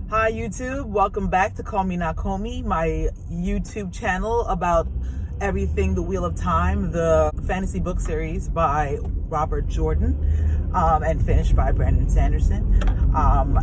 Hi YouTube, welcome back to CallMeNakomi, my YouTube channel about everything The Wheel of Time, the fantasy book series by Robert Jordan and finished by Brandon Sanderson.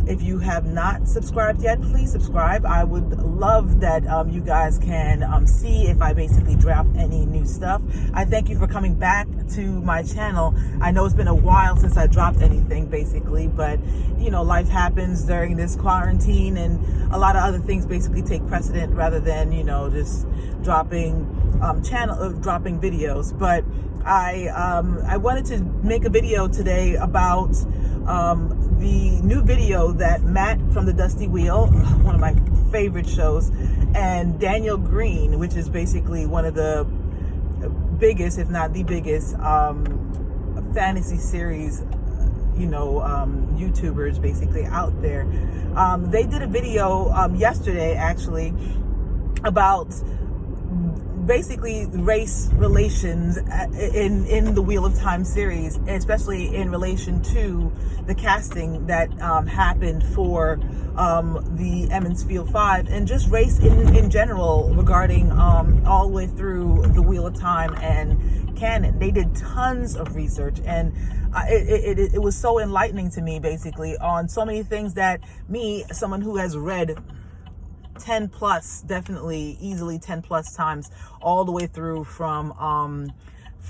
If you have not subscribed yet, please subscribe. I would love that you guys can see if I basically drop any new stuff. I thank you for coming back to my channel. I know it's been a while since I dropped anything basically, but you know, life happens during this quarantine and a lot of other things basically take precedent rather than, you know, just dropping dropping videos. But I wanted to make a video today about the new video that Matt from the Dusty Wheel, one of my favorite shows, and Daniel Greene, which is basically one of the biggest, if not the biggest, fantasy series, you know, YouTubers basically out there. They did a video yesterday actually about basically race relations in the Wheel of Time series, especially in relation to the casting that happened for the Emond's Field 5, and just race in general regarding all the way through the Wheel of Time and canon. They did tons of research, and it was so enlightening to me basically on so many things that me, someone who has read 10 plus, definitely easily 10 plus times, all the way through from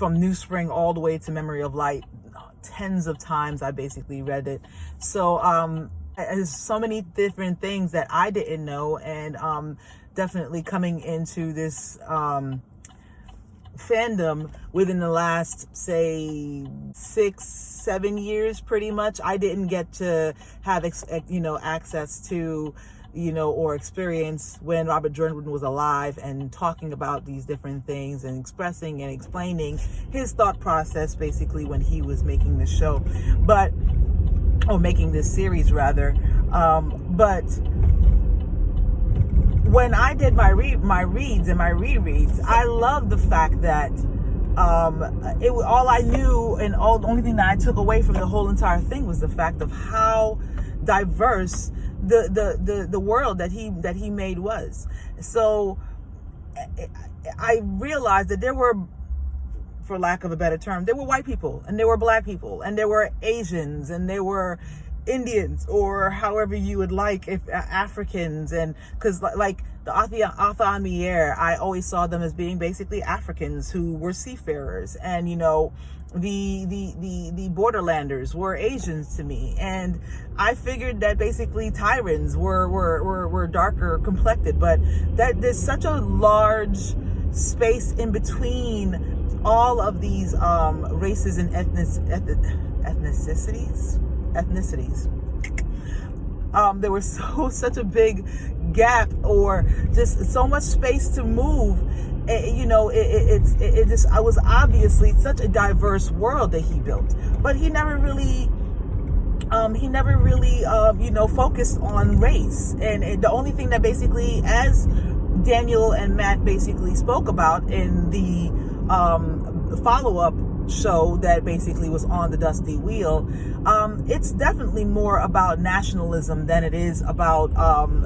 New Spring all the way to Memory of Light. Tens of times I basically read it. So there's so many different things that I didn't know, and definitely coming into this fandom within the last, say, 6-7 years pretty much. I didn't get to have access to, you know, or experience when Robert Jordan was alive and talking about these different things and expressing and explaining his thought process basically when he was making the show, or making this series rather. But when I did my reads and my rereads, I love the fact that all I knew and the only thing that I took away from the whole entire thing was the fact of how diverse the world that he made was. So I realized that there were, for lack of a better term, there were white people and there were black people and there were Asians and there were Indians, or however you would like, if Africans, and because like the Athamier, I always saw them as being basically Africans who were seafarers, and you know, the borderlanders were Asians to me, and I figured that basically Tyrans were darker complected, but that there's such a large space in between all of these races and ethnicities. There was such a big gap, or just so much space to move. You know, it was obviously such a diverse world that he built, but he never really you know, focused on race. And the only thing that basically, as Daniel and Matt basically spoke about in the follow-up show that basically was on the Dusty Wheel, it's definitely more about nationalism than it is about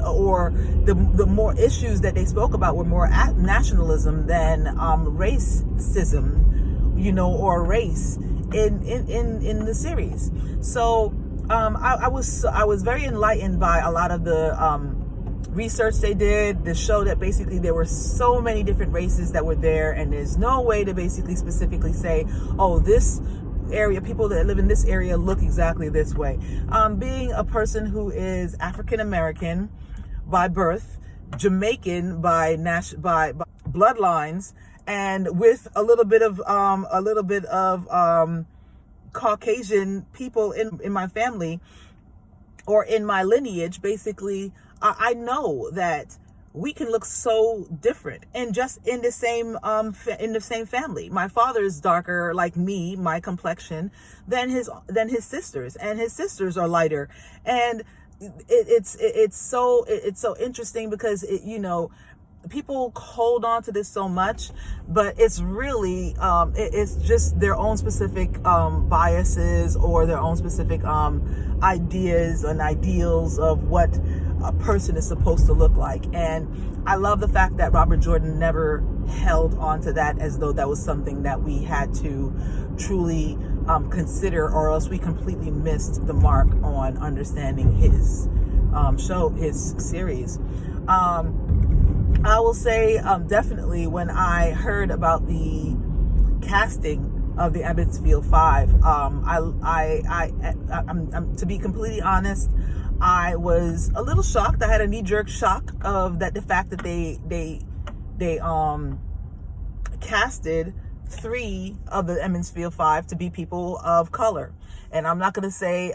or the more issues that they spoke about were more nationalism than racism, you know, or race in the series. So I was very enlightened by a lot of the research they did. The show that basically there were so many different races that were there, and there's no way to basically specifically say, oh, this area, people that live in this area look exactly this way. Being a person who is African American by birth, Jamaican by bloodlines, and with a little bit of Caucasian people in my family or in my lineage, basically, I know that we can look so different, and just in the same family. My father is darker, like me, my complexion, than his sisters, and his sisters are lighter, and it's so interesting because you know, people hold on to this so much, but it's really it's just their own specific biases or their own specific ideas and ideals of what a person is supposed to look like. And I love the fact that Robert Jordan never held on to that as though that was something that we had to truly consider, or else we completely missed the mark on understanding his his series. I will say definitely when I heard about the casting of the Emond 5, I'm to be completely honest, I was a little shocked. I had a knee-jerk shock of that, the fact that they casted 3 of the Emond 5 to be people of color. And I'm not going to say,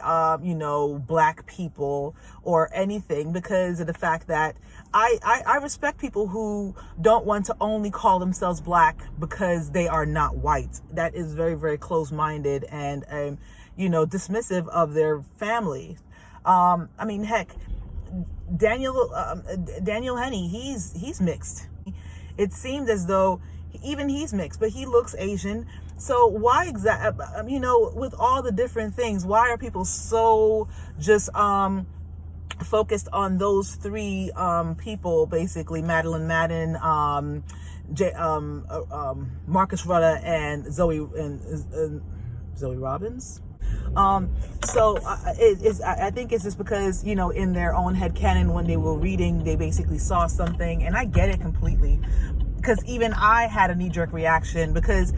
black people or anything, because of the fact that I respect people who don't want to only call themselves black because they are not white. That is very, very close-minded and, dismissive of their family. Heck, Daniel Henney, he's mixed. It seemed as though even he's mixed, but he looks Asian. So why exactly, with all the different things, why are people so just focused on those 3 people, basically Madeline Madden, Marcus Rutter, and Zoe Robbins? I think it's just because, in their own headcanon, when they were reading, they basically saw something, and I get it completely, because even I had a knee-jerk reaction, because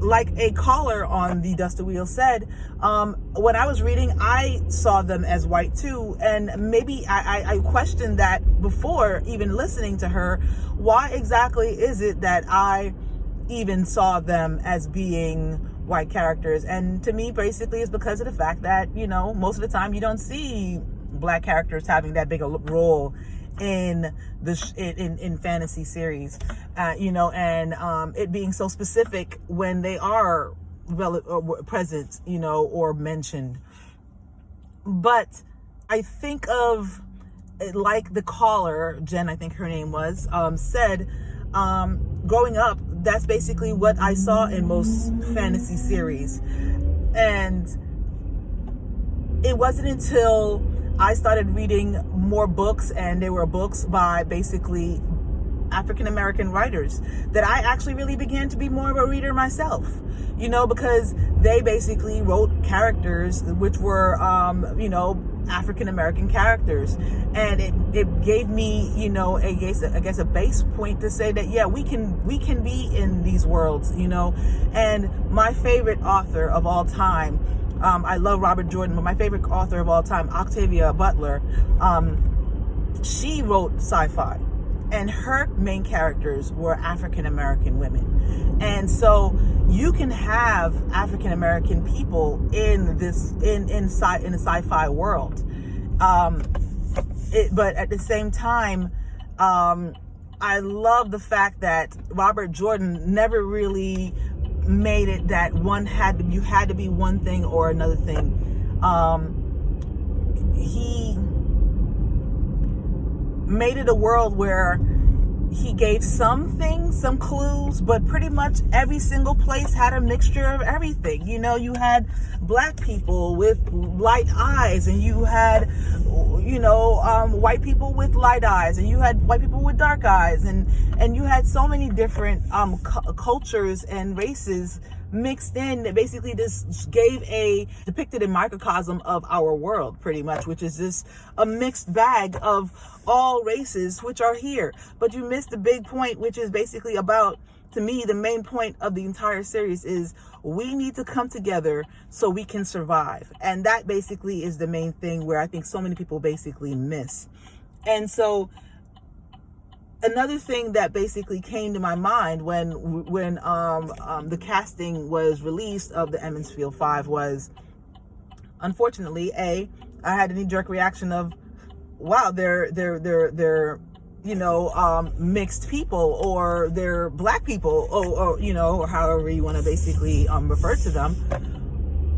like a caller on the Duster Wheel said, when I was reading, I saw them as white too, and maybe I questioned that before even listening to her. Why exactly is it that I even saw them as being white characters? And to me, basically, it's because of the fact that, most of the time you don't see black characters having that big a role in in fantasy series, and it being so specific when they are present, or mentioned. But I think of, like the caller, Jen, I think her name was, said, growing up, that's basically what I saw in most fantasy series. And it wasn't until I started reading more books, and there were books by basically African-American writers, that I actually really began to be more of a reader myself, because they basically wrote characters which were, African-American characters. And it gave me, I guess a base point to say that, yeah, we can be in these worlds, And my favorite author of all time, I love Robert Jordan, but my favorite author of all time, Octavia Butler, she wrote sci-fi, and her main characters were African-American women. And so you can have African-American people in this, in the sci-fi world. But at the same time, I love the fact that Robert Jordan never really made it that you had to be one thing or another thing. He made it a world where he gave some things, some clues, but pretty much every single place had a mixture of everything. You had black people with light eyes, and you had, white people with light eyes, and you had white people with dark eyes, and you had so many different cultures and races mixed in, that basically this depicted a microcosm of our world, pretty much, which is just a mixed bag of all races which are here. But you missed the big point, which is basically about, to me, the main point of the entire series is we need to come together so we can survive. And that basically is the main thing where I think so many people basically miss. And so another thing that basically came to my mind when the casting was released of the Emond 5 was, unfortunately, I had a knee-jerk reaction of, wow, they're mixed people, or they're black people, or however you want to basically refer to them.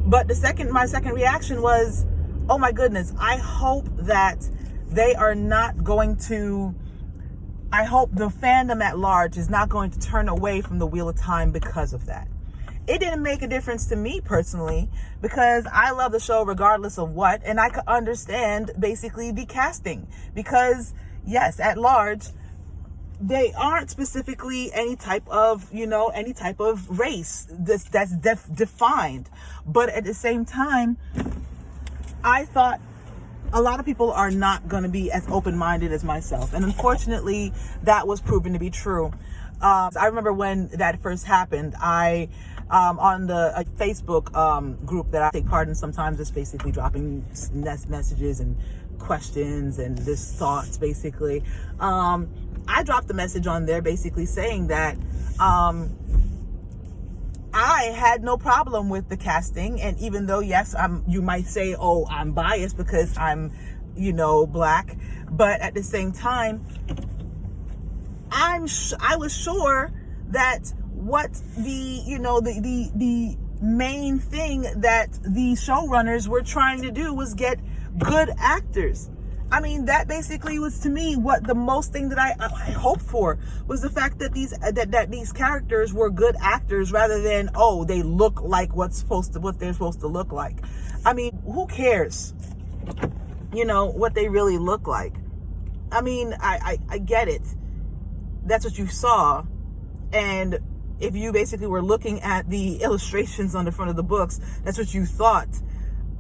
But my second reaction was, oh my goodness, I hope that they are not going to I hope the fandom at large is not going to turn away from the Wheel of Time because of that. It didn't make a difference to me personally because I love the show regardless of what, and I could understand basically the casting because yes, at large, they aren't specifically any type of race that's defined. But at the same time, I thought a lot of people are not going to be as open-minded as myself. And unfortunately, that was proven to be true. I remember when that first happened, I, on the Facebook group that I take part in sometimes, just basically dropping messages and questions and just thoughts, basically. I dropped a message on there basically saying that I had no problem with the casting, and even though yes, you might say, oh, I'm biased because I'm, black, but at the same time, I was sure that what the main thing that the showrunners were trying to do was get good actors. I mean, that basically was to me what the most thing that I hoped for was the fact that these characters were good actors rather than, oh, they look like what they're supposed to look like. I mean, who cares? What they really look like. I mean, I get it. That's what you saw. And if you basically were looking at the illustrations on the front of the books, that's what you thought.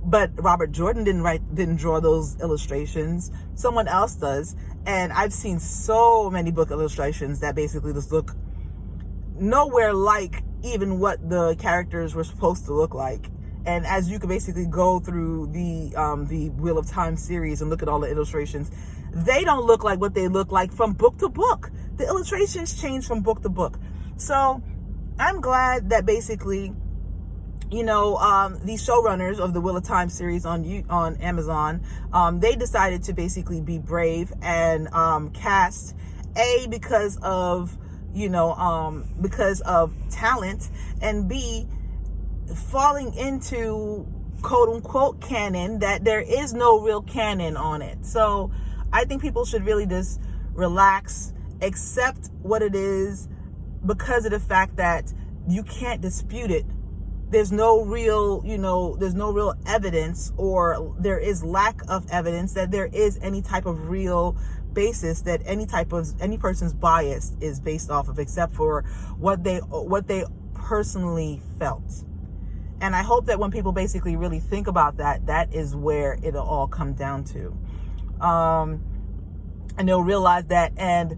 But Robert Jordan didn't draw those illustrations. Someone else does. And I've seen so many book illustrations that basically just look nowhere like even what the characters were supposed to look like. And as you can basically go through the Wheel of Time series and look at all the illustrations, they don't look like what they look like from book to book. The illustrations change from book to book. So I'm glad that basically, these showrunners of the Wheel of Time series on Amazon, they decided to basically be brave and cast because of talent, and B, falling into quote unquote canon that there is no real canon on it. So I think people should really just relax, accept what it is because of the fact that you can't dispute it. There's no real, there's no real evidence, or there is lack of evidence that there is any type of real basis that any person's bias is based off of, except for what they personally felt. And I hope that when people basically really think about that, that is where it'll all come down to. And they'll realize that. And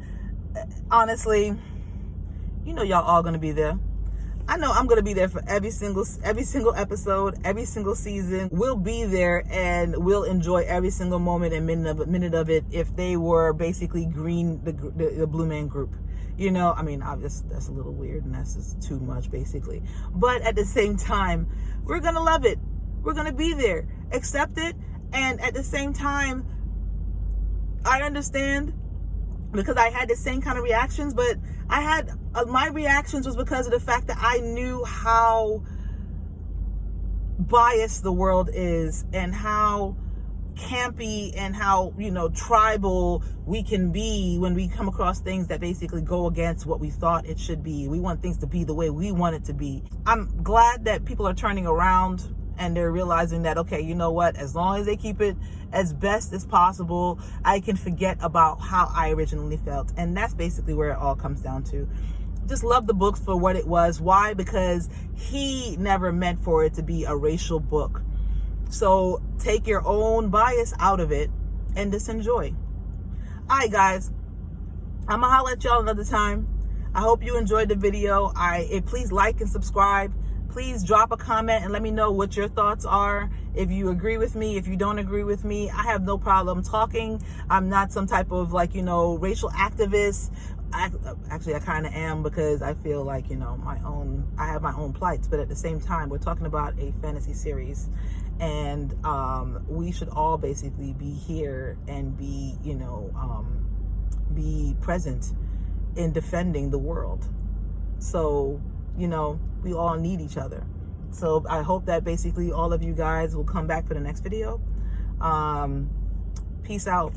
honestly, y'all all gonna be there. I know I'm gonna be there for every single episode, every single season. We'll be there and we'll enjoy every single moment and minute of it if they were basically green, the Blue Man Group. I mean, that's a little weird and that's just too much basically. But at the same time, we're gonna love it. We're gonna be there, accept it, and at the same time, I understand because I had the same kind of reactions, but I had my reactions was because of the fact that I knew how biased the world is and how campy and how tribal we can be when we come across things that basically go against what we thought it should be. We want things to be the way we want it to be. I'm glad that people are turning around and they're realizing that, okay, you know what, as long as they keep it as best as possible, I can forget about how I originally felt. And that's basically where it all comes down to. Just love the books for what it was. Why? Because he never meant for it to be a racial book. So take your own bias out of it and just enjoy. All right, guys, I'm gonna holler at y'all another time. I hope you enjoyed the video. Please like and subscribe. Please drop a comment and let me know what your thoughts are. If you agree with me, if you don't agree with me, I have no problem talking. I'm not some type of racial activist. Actually, I kind of am, because I feel like, I have my own plights, but at the same time, we're talking about a fantasy series, and we should all basically be here and be present in defending the world. So, we all need each other. So I hope that basically all of you guys will come back for the next video. Peace out.